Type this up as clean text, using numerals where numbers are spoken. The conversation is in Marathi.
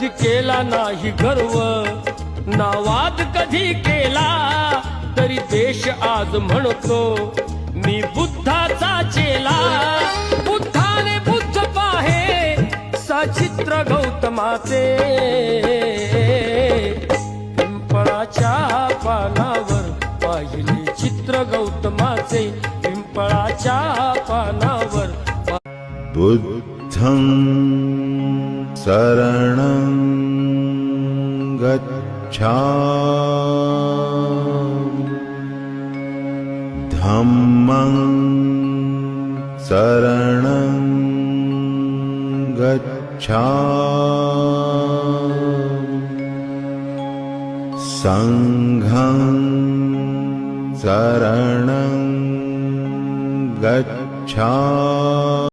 कधी केला नाही गर्व, ना वाद कधी केला, तरी देश आज म्हणतो मी बुद्धाचा चेला. बुद्धाने बुद्ध पाहे सचित्र गौतमाचे, पिंपळाच्या पानावर पाहिले चित्र गौतमाचे, पिंपळाच्या पानावर. बुद्धं शरणं गच्छामि, धम्मं शरणं गच्छामि, संघं शरणं गच्छामि.